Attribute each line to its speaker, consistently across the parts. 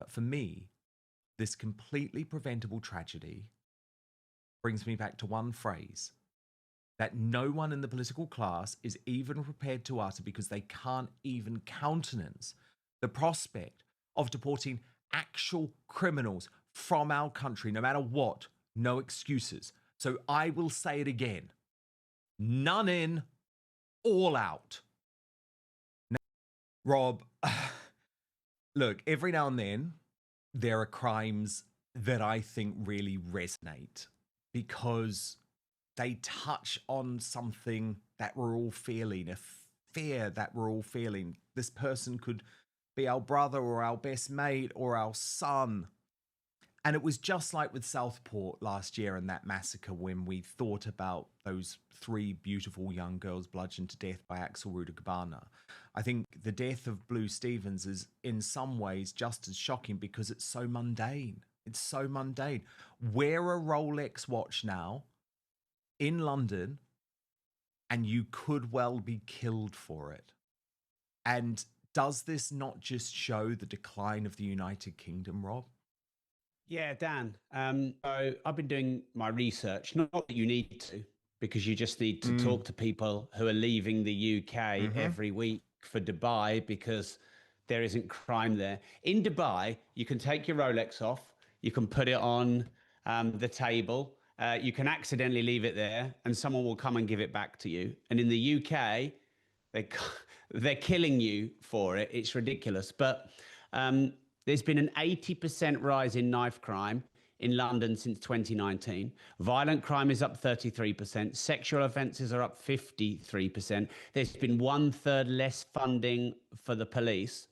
Speaker 1: But for me, this completely preventable tragedy brings me back to one phrase that no one in the political class is even prepared to utter because they can't even countenance the prospect of deporting actual criminals from our country, no matter what, no excuses. So I will say it again. None in, all out. Now, Rob, look, every now and then, there are crimes that I think really resonate because they touch on something that we're all feeling, a fear that we're all feeling. This person could be our brother or our best mate or our son. And it was just like with Southport last year and that massacre when we thought about those 3 beautiful young girls bludgeoned to death by Axel Rudagabana. I think the death of Blue Stevens is in some ways just as shocking because it's so mundane. It's so mundane. Wear a Rolex watch now in London and you could well be killed for it. And does this not just show the decline of the United Kingdom, Rob?
Speaker 2: Yeah, Dan. So I've been doing my research, not that you need to, because you just need to talk to people who are leaving the UK every week for Dubai because there isn't crime there. In Dubai, you can take your Rolex off, you can put it on the table, you can accidentally leave it there and someone will come and give it back to you. And in the UK, they're killing you for it. It's ridiculous. But there's been an 80% rise in knife crime in London since 2019. Violent crime is up 33%. Sexual offences are up 53%. There's been 1/3 less funding for the police.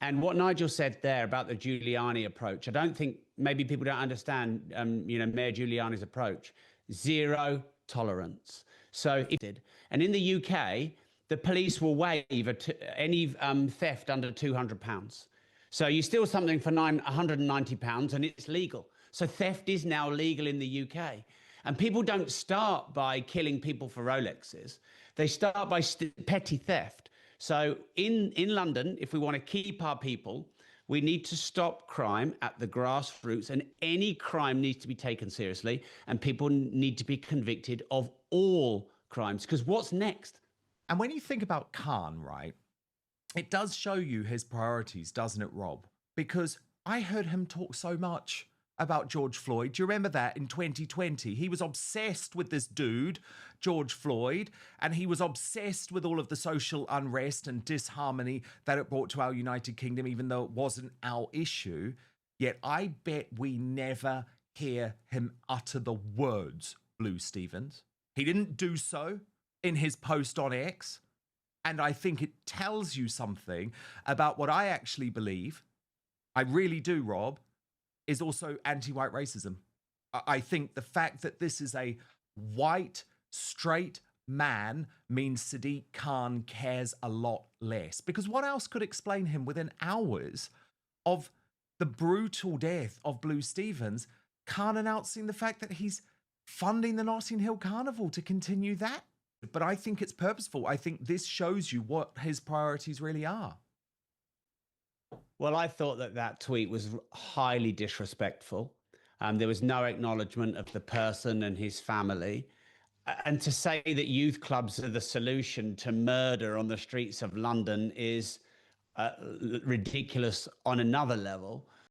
Speaker 2: And what Nigel said there about the Giuliani approach, I don't think maybe people don't understand, Mayor Giuliani's approach. Zero tolerance. So if did, and in the UK, the police will waive any theft under £200. So you steal something for £190 and it's legal. So theft is now legal in the UK. And people don't start by killing people for Rolexes. They start by petty theft. So in London, if we want to keep our people, we need to stop crime at the grassroots, and any crime needs to be taken seriously, and people need to be convicted of all crimes. Because what's next?
Speaker 1: And when you think about Khan, right, it does show you his priorities, doesn't it, Rob? Because I heard him talk so much about George Floyd. Do you remember that in 2020? He was obsessed with this dude, George Floyd, and he was obsessed with all of the social unrest and disharmony that it brought to our United Kingdom, even though it wasn't our issue. Yet I bet we never hear him utter the words Blue Stevens. He didn't do so in his post on X. And I think it tells you something about what I actually believe, I really do, Rob, is also anti-white racism. I think the fact that this is a white, straight man means Sadiq Khan cares a lot less. Because what else could explain him within hours of the brutal death of Blue Stevens, Khan announcing the fact that he's funding the Notting Hill Carnival to continue that? But I think it's purposeful. I think this shows you what his priorities really are.
Speaker 2: Well, I thought that tweet was highly disrespectful. There was no acknowledgement of the person and his family. And to say that youth clubs are the solution to murder on the streets of London is ridiculous on another level.